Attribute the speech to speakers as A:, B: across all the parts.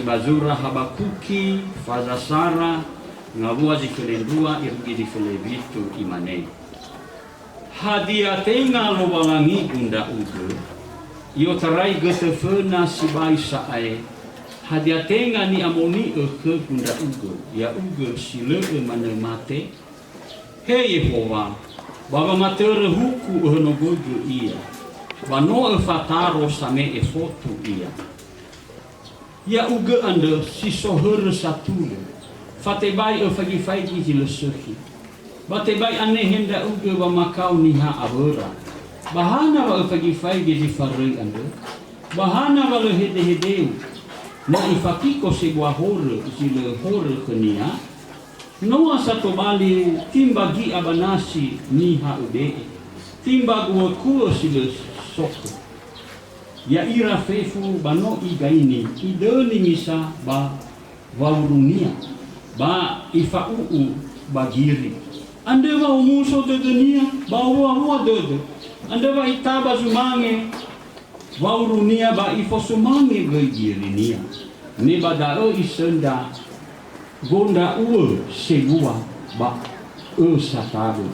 A: Bazura Habakuki, Fazasara, Ngavua Zikelendua, Irgi Zikelebitu Imane. Hadia tenga lo walangi gunda uge, yo tarai getefena sibai sae. Hadia tenga ni amoni ke gunda uge, ya uge sile mana mate. Hei Yehova, baba matere huku honogoge ia, bano fataro same fotu ia. Ya uge anda sisoher satule, fatebai fagi faigi jilesuhi. Batebai ane henda uge wa makau niha abura. Bahana wa fagi faigi jifarri anda. Bahana wa hede hedeu. Na ifakiko sebuah hore jile hore kenia. Noa satu bali timba gi abanasi niha ude. Timba gua kuo sile soko. Ya ira fefu bano igaini ideni misa ba waurunia ba ifau bagiri ande wa umuso de dunia ba wa de ande wa itaba zumange waurunia ba ifosumange girinia ni badao isenda gonda segua ba satado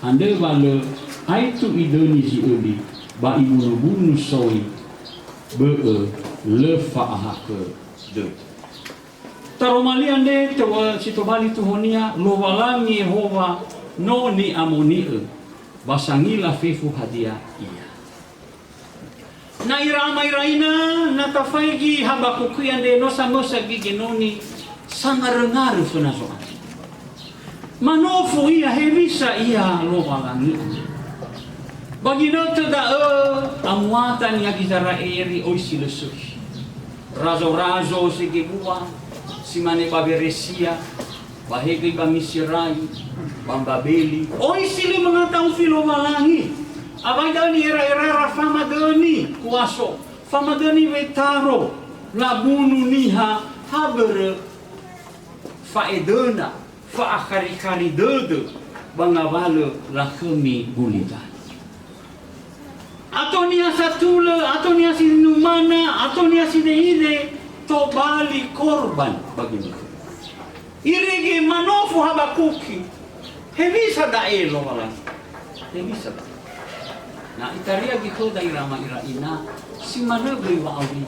A: ande wa le aitu ideni si ubi ba ibunu soi le faahake de taromali ande tewa sitobali tuhonia lo walangi Yehova no ni amoni basangila fefu hadia iya na irama iraina na tafaigi Habakuki ande no samosa gigenoni sangarengar funaso manofu iya hebisa iya lo walangi bagi noto da amuatan yang kita eri oisi lesuh razo segi buah simane baberesia bahegi bamisirai bambabeli oisi le mengatau filo malangi abai dani era fama dani kuaso fama dani vetaro labunu niha habere faedona fa akhari dede bangabale lakemi bulitan atau nia satule, atau nia sinumana, atau nia sideide, to bali korban bagi mereka. Irege manofu Habakuki, hebisa daelo malah, hebisa. Nah itaria gitu daerah iraina, si mana beli wawi.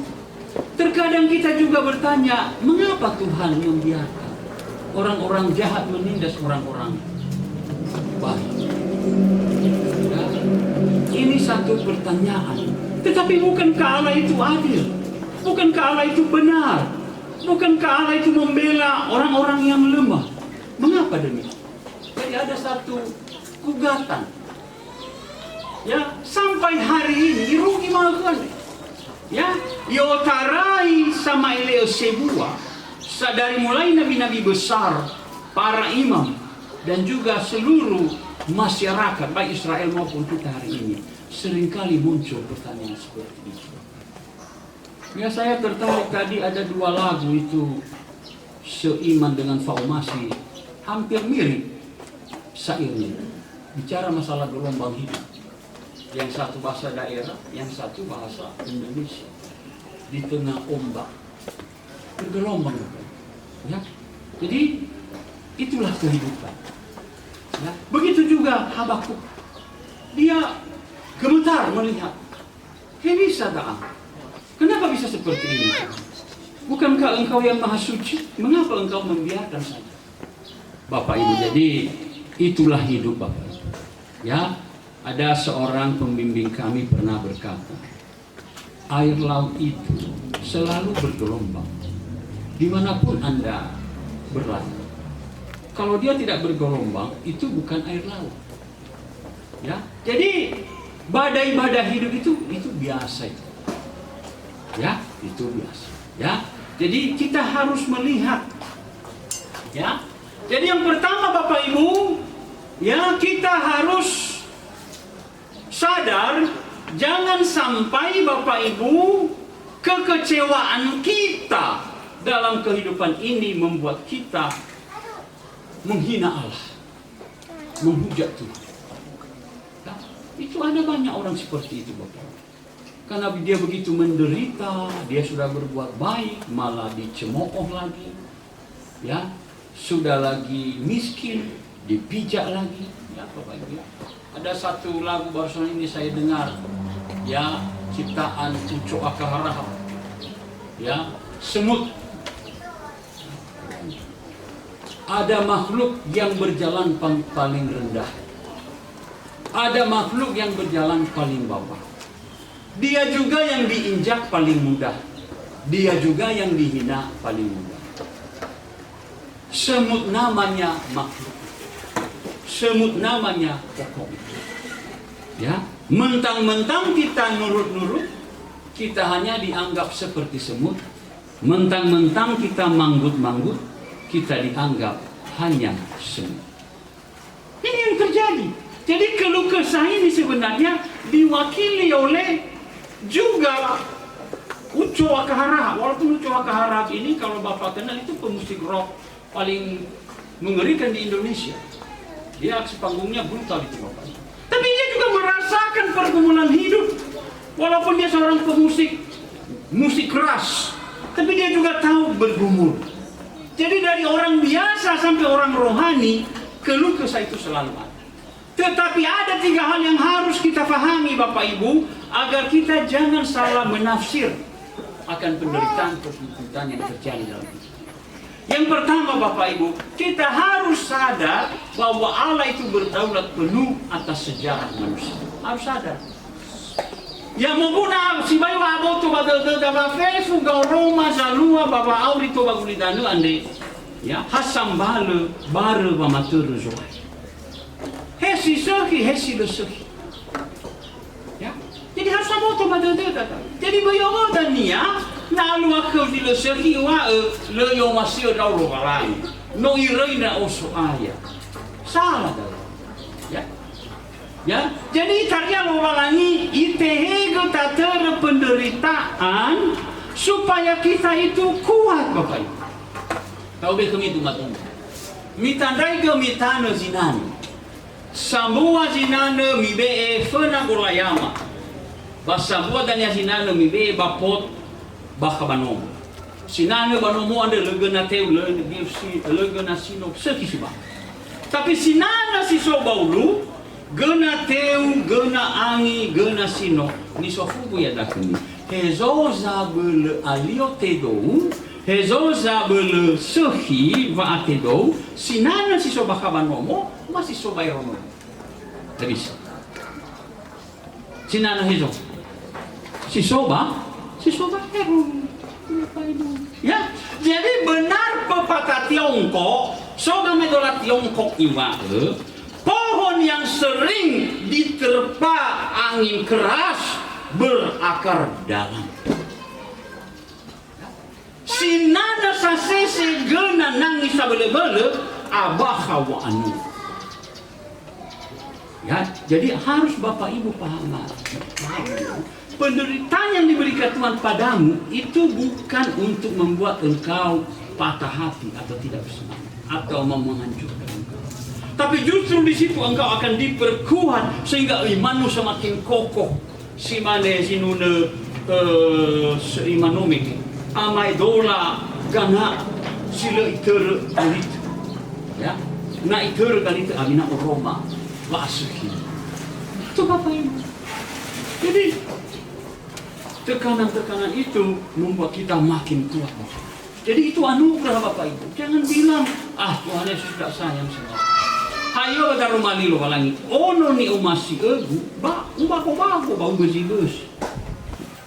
A: Terkadang kita juga bertanya, mengapa Tuhan membiarkan orang-orang jahat menindas orang-orang baik? Ini satu pertanyaan. Tetapi bukankah Allah itu adil? Bukankah Allah itu benar? Bukankah Allah itu membela orang-orang yang lemah? Mengapa demikian? Jadi ada satu gugatan. Ya, sampai hari ini rugi makan. Ya, yotarai sama Eleo Sebua. Dari mulai nabi-nabi besar, para imam dan juga seluruh masyarakat baik Israel maupun kita hari ini seringkali muncul pertanyaan seperti itu. Ya saya tertarik tadi ada dua lagu itu seiman dengan Faumasi hampir mirip syairnya bicara masalah gelombang hidup. Yang satu bahasa daerah, yang satu bahasa Indonesia di tengah ombak bergelombang. Ya, jadi itulah kehidupan. Ya, begitu juga Habakuk. Dia gemetar melihat. Bisa tak? Kenapa bisa seperti ini? Bukankah engkau yang maha suci? Mengapa engkau membiarkan saja? Bapak Ibu, jadi itulah hidup Bapak Ibu. Ya, ada seorang pembimbing kami pernah berkata, air laut itu selalu bergelombang. Dimanapun Anda berlayar. Kalau dia tidak bergelombang, itu bukan air laut. Ya, jadi badai-badai hidup itu biasa itu. Ya, itu biasa. Ya, jadi kita harus melihat. Ya, jadi yang pertama Bapak Ibu, ya kita harus sadar, jangan sampai Bapak Ibu kekecewaan kita dalam kehidupan ini membuat kita menghina Allah, menghujat Tuhan. Nah, itu ada banyak orang seperti itu Bapak. Karena dia begitu menderita, dia sudah berbuat baik, malah dicemooh lagi. Ya, sudah lagi miskin, dipijak lagi. Ya, Bapak Ibu. Ada satu lagu barusan ini saya dengar, ya, ciptaan Uco Akahara. Ya, semut. Ada makhluk yang berjalan paling rendah. Ada makhluk yang berjalan paling bawah. Dia juga yang diinjak paling mudah. Dia juga yang dihina paling mudah. Semut namanya makhluk. Semut namanya pokok itu. Ya, mentang-mentang kita nurut-nurut, kita hanya dianggap seperti semut. Mentang-mentang kita manggut-manggut, kita dianggap hanya semut. Ini yang terjadi. Jadi keluh kesah ini sebenarnya diwakili oleh juga Uco Akahara. Walaupun Uco Akahara ini kalau Bapak kenal itu pemusik rock paling mengerikan di Indonesia. Dia aksi panggungnya brutal itu Bapak. Tapi dia juga merasakan pergumulan hidup. Walaupun dia seorang pemusik musik keras, tapi dia juga tahu bergumul. Jadi dari orang biasa sampai orang rohani, keluh kesah itu selalu ada. Tetapi ada 3 hal yang harus kita pahami Bapak Ibu, agar kita jangan salah menafsir akan penderitaan kesulitan yang terjadi dalam hidup. Yang pertama Bapak Ibu, kita harus sadar bahwa Allah itu berdaulat penuh atas sejarah manusia. Harus sadar. Ya muguna si bayu aboto badal ba fesu ga Roma zalua baba auri to bagulidanu ande. Ya hasam bale bare ba matur zoai. Hesi sohi hesi lo sohi. Ya. Jadi harus aboto badal data. Jadi bayu dan niya na lu akau di lo sohi wa lo yo masio dau lo balai. No ireina oso aya. Salah dah. Ya. Ya, jadi karya lowalangi itehego tater penderitaan supaya kita itu kuat Bapak Ibu. Tahu be kami itu matang. Mitandai ke mitano zinani. Sambua zinane mibe fena golayama. Basambua dan ya zinane mibe bapot bakabanom. Sinane banomo ande legena teu legena sino sekisiba. Tapi sinana si sobaulu gena teu, gena angi, gena sino. Ni sofugu ya dakini. Hezo zabel alio tedou, hezo zabel sehi va atedou. Sinana si soba kabanomo, masih soba irono. Terus. Sinana hezo. Si soba herono. Ya, jadi benar pepatah Tiongkok, soga medola Tiongkok iwa. Pohon yang sering diterpa angin keras berakar dalam. Sinana sasese gena nangis sabele-bele abaha wa anu. Ya, jadi harus Bapak Ibu paham. Penderitaan yang diberikan Tuhan padamu itu bukan untuk membuat engkau patah hati atau tidak bersemangat atau mau menghancurkan engkau. Tapi justru di situ engkau akan diperkuat sehingga imanmu semakin kokoh. Si mane sinune imanomik amai dola gana sila itere galit. Ya, na itere galit amina Roma wasuki. Itu Bapak Ibu. Jadi tekanan-tekanan itu membuat kita makin kuat. Jadi itu anugerah Bapak Ibu. Jangan bilang, Tuhan Yesus tidak sayang sama. Hayo da rumali lo walangi. Ono ni umasi egu, ko bau besi.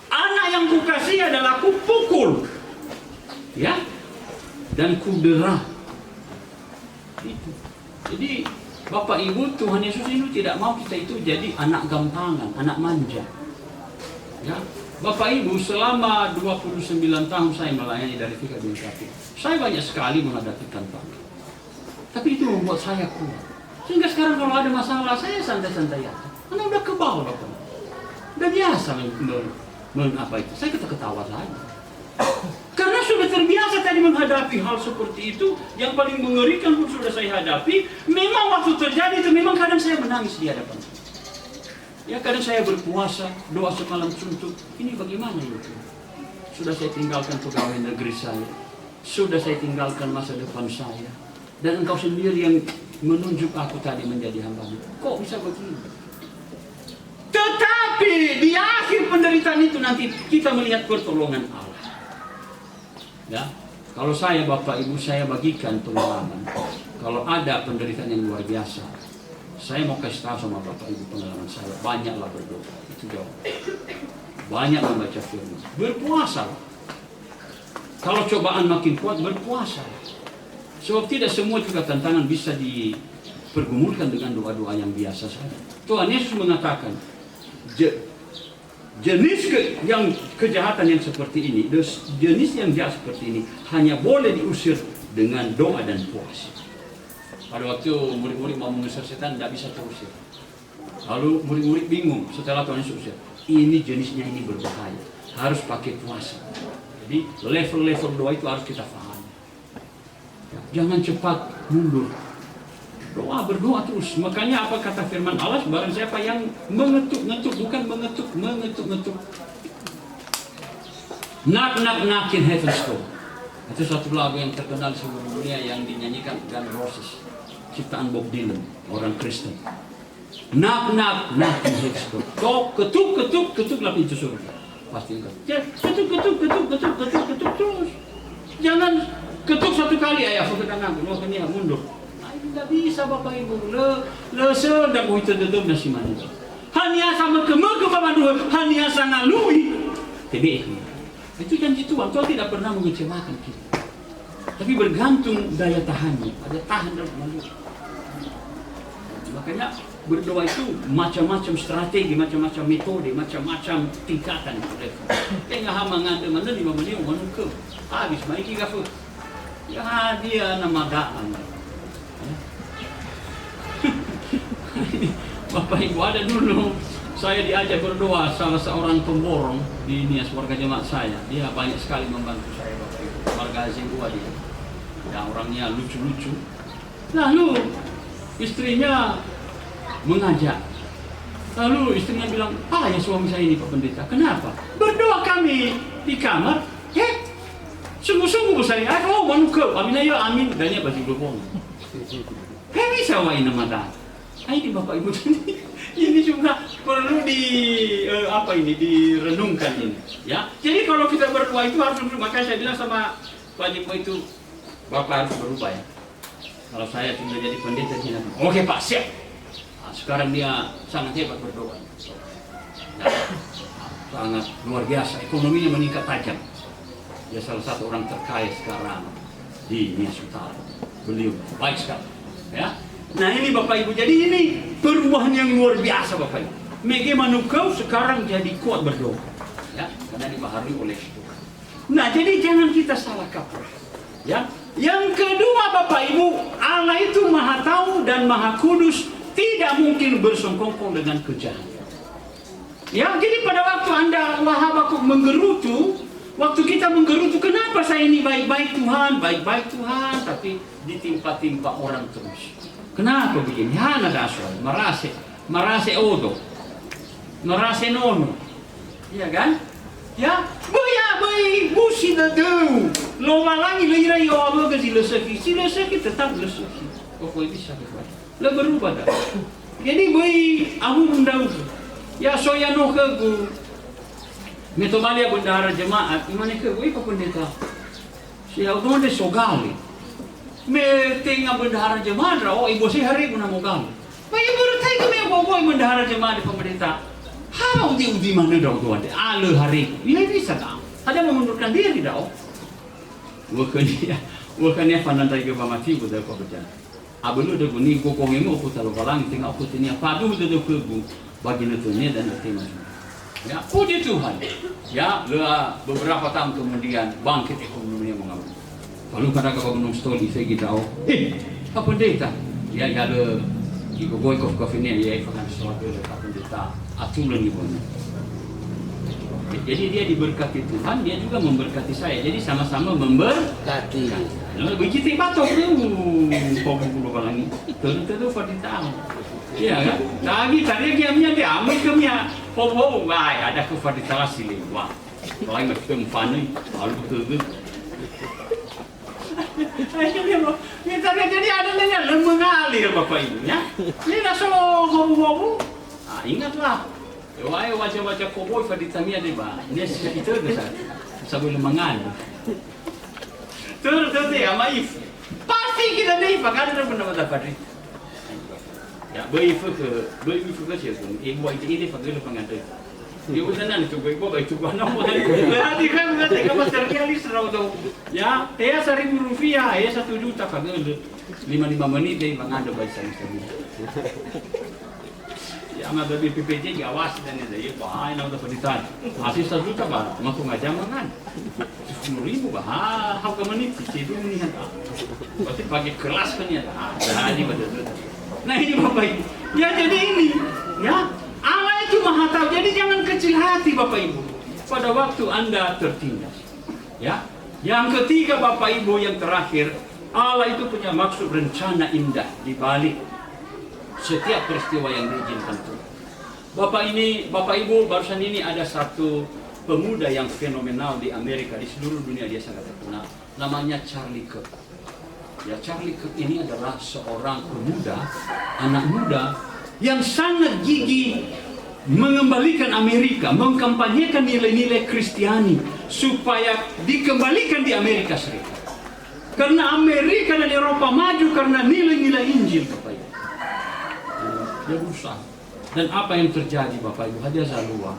A: Anak yang kukasih adalah kupukul. Ya. Dan kudera. Itu. Jadi Bapak Ibu, Tuhan Yesus itu tidak mau kita itu jadi anak gampangan, anak manja. Ya. Bapak Ibu, selama 29 tahun saya melayani dari Fika Bintapi, saya banyak sekali menghadapi tantangan. Tapi itu membuat saya kuat. Sehingga sekarang kalau ada masalah, saya santai-santai aja. Karena udah ke bawah, Bapak. Udah biasa apa itu. Saya ketawa saja. Karena sudah terbiasa tadi menghadapi hal seperti itu. Yang paling mengerikan pun sudah saya hadapi. Memang waktu terjadi itu, memang kadang saya menangis di hadapan. Ya kadang saya berpuasa, doa semalam suntuk. Ini bagaimana itu? Sudah saya tinggalkan pegawai negeri saya. Sudah saya tinggalkan masa depan saya. Dan engkau sendiri yang menunjuk aku tadi menjadi hamba-Mu. Kok bisa begini? Tetapi di akhir penderitaan itu nanti kita melihat pertolongan Allah. Ya, kalau saya Bapak Ibu, saya bagikan pengalaman. Kalau ada penderitaan yang luar biasa, saya mau kasih tahu sama Bapak Ibu pengalaman saya. Banyaklah berdoa, itu jawab. Banyak membaca firman, berpuasa. Kalau cobaan makin kuat, berpuasa. Sebab tidak semua juga tantangan bisa dipergumulkan dengan doa-doa yang biasa saja. Tuhan Yesus mengatakan, jenis yang kejahatan yang seperti ini, jenis yang jahat seperti ini hanya boleh diusir dengan doa dan puasa. Pada waktu murid-murid mau mengusir setan, tidak bisa terusir. Lalu murid-murid bingung setelah Tuhan Yesus usir. Ini jenisnya ini berbahaya, harus pakai puasa. Jadi level-level doa itu harus kita pahami. Jangan cepat mundur. Berdoa terus. Makanya apa kata firman Allah, barang siapa yang mengetuk-ngetuk, bukan mengetuk-ngetuk. Knock in heaven's door. Itu satu lagu yang terkenal di seluruh dunia yang dinyanyikan Guns N' Roses, ciptaan Bob Dylan, orang Kristen. Knock in heaven's door. Ketuk lah pintu surga. Pasti enggak. Ketuk terus. Jangan ketuk satu kali ayah foto kanan, ini mundur. Tidak bisa Bapak Ibu. Leser dah itu dedem nasi manis. Hanya sama kemana hanya sangat lui. Tapi itu janji Tuhan. Tuhan tidak pernah mengecewakan kita. Tapi bergantung daya tahannya. Ada tahan dan malu. Makanya berdoa itu macam-macam strategi, macam-macam metode, macam-macam tingkatan. Tengah hamangan mana di mana dia manusia. Habis maiki gafu. Ya dia nama daan. Bapak Ibu, ada dulu saya diajak berdoa salah seorang pemborong di Nias warga jemaat saya. Dia banyak sekali membantu saya Bapak Ibu. Warga Zingua dia. Ya orangnya lucu-lucu. Lalu istrinya mengajak. Lalu istrinya bilang, ya suami saya ini Pak Pendeta. Kenapa? Berdoa kami di kamar. Sungguh-sungguh saya. Manusia. Amin ayo amin. Danya baju berbohong. Bisa wain nama dah. Ini Bapak Ibu ini juga perlu direnungkan ini. Ya. Jadi kalau kita berdoa itu harus berubah. Maka saya bilang sama Pak Jiko itu, Bapak harus berubah ya. Kalau saya sudah jadi pendeta, dia bilang, oke Pak, siap. Nah, sekarang dia sangat hebat berdoa. Ya. Sangat luar biasa. Ekonominya meningkat tajam. Dia salah satu orang terkaya sekarang di Nias Utara. Beliau baik sekali. Ya. Nah ini Bapak Ibu, jadi ini perubahan yang luar biasa Bapak Ibu. Bagaimana kau sekarang jadi kuat berdoa, ya, karena dibaharui oleh Tuhan. Nah jadi jangan kita salah kaprah, ya. Yang kedua Bapak Ibu, Allah itu Maha Tahu dan Maha Kudus, tidak mungkin bersengkongkol dengan kejahatan. Ya, jadi pada waktu Anda Habakuk menggerutu, waktu kita menggerutu, kenapa saya ini baik-baik Tuhan, tapi ditimpa-timpa orang terus. Kenapa begini? Hana dasar, marase odo, marase nono, iya kan? Ya, bayi busi dadu, lo malangi lira yo abo ke sileseki tetap leseki. Pokoknya bisa berubah, lo berubah dah. Jadi bayi abu mendau, ya soya no ke gu, metomalia bendahara jemaat, imane ke gu ipa pendeta, siya udah sogali. Tengah bendahara jemaat, ibu saya hari pun mau gal. Bayi bertai kami boy bendahara jemaat di pemerintah. How di mana dong tuan? Alu hari, ini bisa tak? Ada mengundurkan diri dah. Bukannya pandan ke pamati budak kau berjalan. Abelu dah bunyi kokong ini aku taruh kalang tengah aku tanya padu dah kebu bagi netunya dan terima. Ya, puji Tuhan. Ya, beberapa tahun kemudian bangkit ekonominya mengambil. Lalu kadang ke Gunung Stoli saya tahu, Pak Pendeta, ya ada ibu boy kof ini ya ikan sesuatu Pak Pendeta aturan di mana. Jadi dia diberkati Tuhan, dia juga memberkati saya. Jadi sama-sama memberkati. Nah, begitu batok tu, pokok orang ini. Tentu pada tahu. Iya kan? Lagi tadi kiamnya dia ambil kemia. Pokok, wah ada kepada sini. Wah, lain macam mana? Lalu tu. Jadi ada nanya mengalir Bapak Ibu ya. Ini dah hobo-hobo. Ingatlah. Wahai baca-baca koboi Faditamia deh bah. Dia itu besar. Sebelum mengalir. Terus ya maif. Pasti kita nih pakai benar dapat. Ya, baif ke siapa? Ibu itu ini pakai pengantin. Dia benar itu baik juga nama. Berarti kan berarti kamu terkialis tahu. Ya, Rp1.000, 1 juta pakai 5 menit deh mengada bahasa Indonesia. Ya, nggak ada PPJ awas dan itu ya bahaya nak dapat ditan. Asal 1 juta bah, masuk ngajak mangan. 10.000 bah, harga menit itu nih kan. Berarti pakai kelas kan ya. Jadi betul. Nah ini Bapak Ibu. Ya jadi ini, ya. Allah itu maha tahu, jadi jangan kecil hati Bapak Ibu pada waktu Anda tertindas. Ya, yang ketiga Bapak Ibu yang terakhir, Allah itu punya maksud rencana indah di balik setiap peristiwa yang diizinkan Tuhan. Bapak Ibu, barusan ini ada satu pemuda yang fenomenal di Amerika, di seluruh dunia dia sangat terkenal. Namanya Charlie Kirk. Ya, Charlie Kirk ini adalah seorang pemuda, anak muda yang sangat gigih mengembalikan Amerika, mengkampanyekan nilai-nilai Kristiani supaya dikembalikan di Amerika Serikat. Karena Amerika dan Eropa maju karena nilai-nilai Injil, Bapak Ibu. Dia berusaha. Dan apa yang terjadi, Bapak Ibu? Hadiah zalua.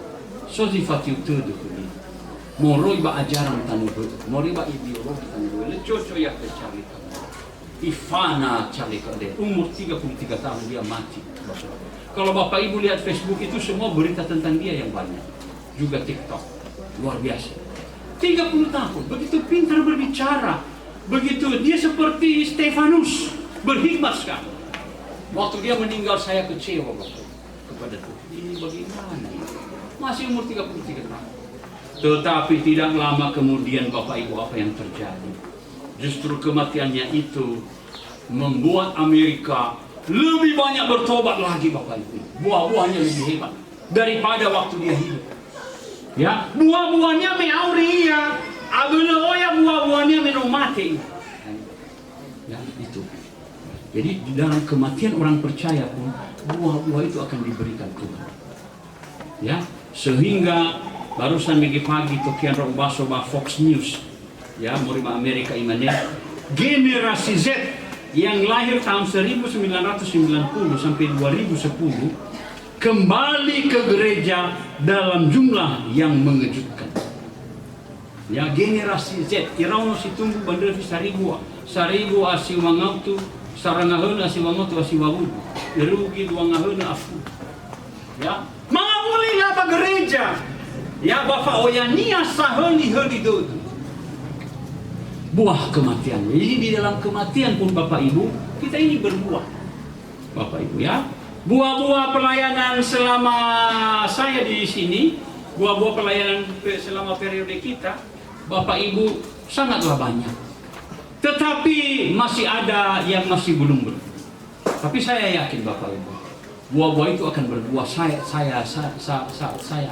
A: Sosifati utudu kuni. Moroi ba ajaran tanubu, moroi ba ideologi tanubu. Lecoco ya Charlie Kirk. Ivana Charlie Kirk, umur 33 tahun dia mati. Kalau Bapak Ibu lihat Facebook itu semua berita tentang dia yang banyak. Juga TikTok, luar biasa. 30 tahun, begitu pintar berbicara. Begitu dia seperti Stefanus, berhikmat sekali. Waktu dia meninggal saya kecewa Bapak kepada Tuhan. Ini bagaimana? Masih umur 33 tahun. Tetapi tidak lama kemudian Bapak Ibu apa yang terjadi? Justru kematiannya itu membuat Amerika lebih banyak bertobat lagi Bapak Ibu. Buah-buahnya lebih hebat daripada waktu dia hidup. Ya, buah-buahnya meauria, abeloya buah-buahnya menomate. Ya, itu. Jadi di dalam kematian orang percaya pun buah-buah itu akan diberikan Tuhan. Ya, sehingga barusan pagi Tokian Robaso Fox News. Ya, Moriba Amerika Imane, generasi Z yang lahir tahun 1990 sampai 2010 kembali ke gereja dalam jumlah yang mengejutkan. Ya, generasi Z, irauno situnggu bandar saribu asiwangautu, sarangahun asiwangautu asiwawudu, irugi duangahun afu. Ya, mengawali apa gereja? Ya, Bapak oyania saheli dodo. Buah kematian. Jadi di dalam kematian pun Bapak Ibu, kita ini berbuah. Bapak Ibu ya. Buah-buah pelayanan selama saya di sini, buah-buah pelayanan selama periode kita, Bapak Ibu sangatlah banyak. Tetapi masih ada yang masih belum berbuah. Tapi saya yakin Bapak Ibu, buah-buah itu akan berbuah. Saya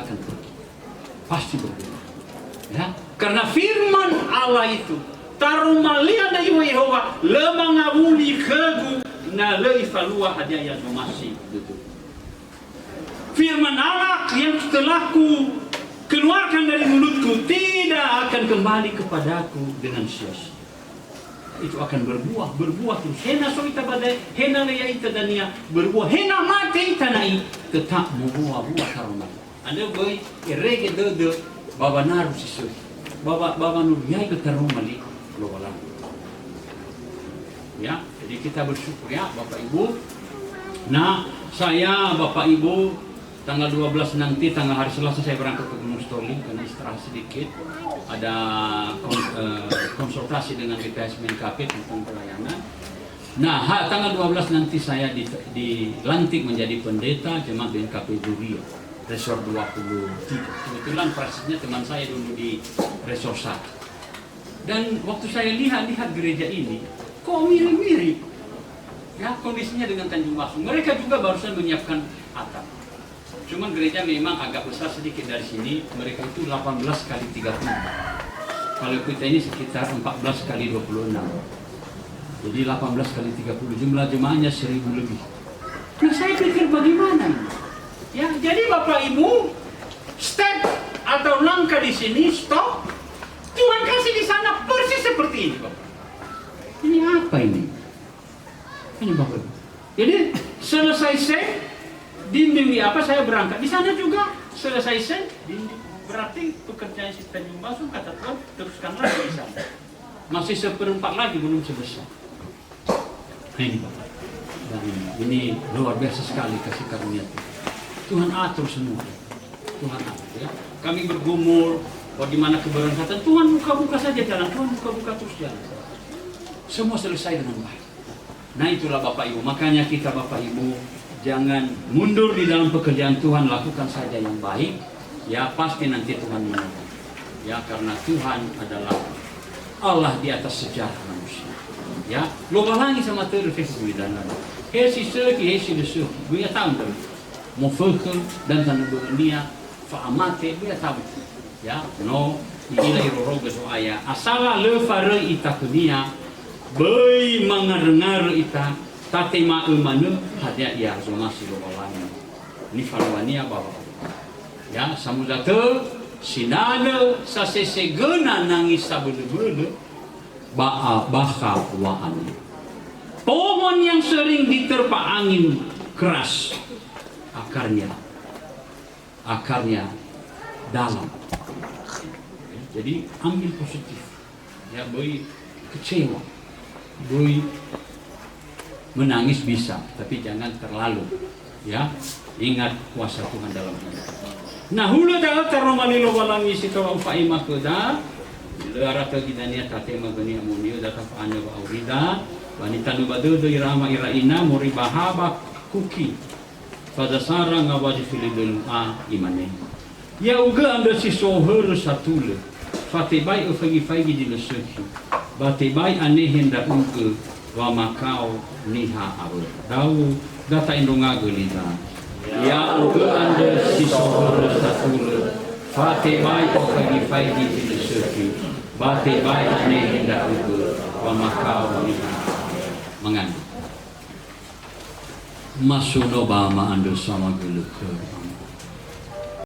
A: akan pergi. Pasti berbuah. Ya, karena firman Allah itu tarumalia na iwa Yehova lemangabuli kegu na leifalua hadiah yang masih gitu. Firman Allah yang telah ku keluarkan dari mulutku tidak akan kembali kepadaku dengan sia-sia. Itu akan berbuah terus. Hena soita badai, hena leya ita dania berbuah, hena mate ita nai tetap membuah-buah karomah. Anda boy erege dodo baba naru sisu, baba nur yai ke karomali. Ya, jadi kita bersyukur ya Bapak Ibu. Nah, saya Bapak Ibu tanggal 12 nanti, tanggal hari Selasa saya berangkat ke Gunung Stoli karena istirahat sedikit. Ada konsultasi dengan BPS Menkapit tentang pelayanan. Nah, tanggal 12 nanti saya dilantik menjadi pendeta Jemaat BNKP Durio. Resor 23. Kebetulan persisnya teman saya dulu di Resor 1. Dan waktu saya lihat gereja ini, kok mirip-mirip ya kondisinya dengan Tanjung Masung. Mereka juga barusan menyiapkan atap. Cuman gereja memang agak besar sedikit dari sini. Mereka itu 18 kali 30. Kalau kita ini sekitar 14 kali 26. Jadi 18 kali 30. Jumlah jemaahnya 1000 lebih. Nah saya pikir bagaimana ini? Ya, jadi Bapak Ibu, step atau langkah di sini, stop. Tuhan kasih di sana persis seperti ini, Bapak. Ini apa ini? Ini Bapak Ibu. Jadi selesai set, dinding apa saya berangkat di sana juga selesai set, dinding. Berarti pekerjaan si Tanjung Masung kata Tuhan teruskan lagi di sana. Masih 1/4 lagi belum selesai. Nah ini Bapak. Dan ini luar biasa sekali kasih karunia Tuhan atur semua. Tuhan atur ya. Kami bergumul, bagaimana keberangkatan Tuhan buka-buka saja jalan, Tuhan buka-buka terus jalan. Semua selesai dengan baik. Nah itulah Bapak Ibu, makanya kita Bapak Ibu jangan mundur di dalam pekerjaan Tuhan, lakukan saja yang baik. Ya pasti nanti Tuhan menolong. Ya karena Tuhan adalah Allah di atas sejarah manusia. Ya, lo balangi sama terus dan hesi seki hesi lesu, gue tahu tuh. Mau fokus dan tanah dunia, faamate gue tahu. Ya, no, inilah iroroga soaya. Asala lefare ita dunia, bayi mendengar ita, tatema umanu hadia ia zonasi lo balangi. Ini falwania bawa. Ya, samudatu sinana sasesegena nangis sabulu-bulu baka waani. Pohon yang sering diterpa angin keras, akarnya dalam. Jadi ambil positif. Ya, boy kecewa, boy menangis bisa, tapi jangan terlalu. Ya, ingat kuasa Tuhan dalam hidup. Nah, hulu dah terromalilo walangi sito ufaima kuda. Arata gidania tatema gani amonio data faanya wa aurida. Wanita nubado do irama iraina mori bahaba kuki. Pada sarang ngawaji filidul imane. Ya uga anda si sohor satule. Fatibai ufagi-fagi di lesuki. Batibai anehenda uga wa makau niha awe. Dau data indonga gelida. Ya uga anda si sohor satule. Fatibai ufagi-fagi di lesuki. Batibai anehenda uga wa makau niha mengandung. Masuno bama ando sama geluk.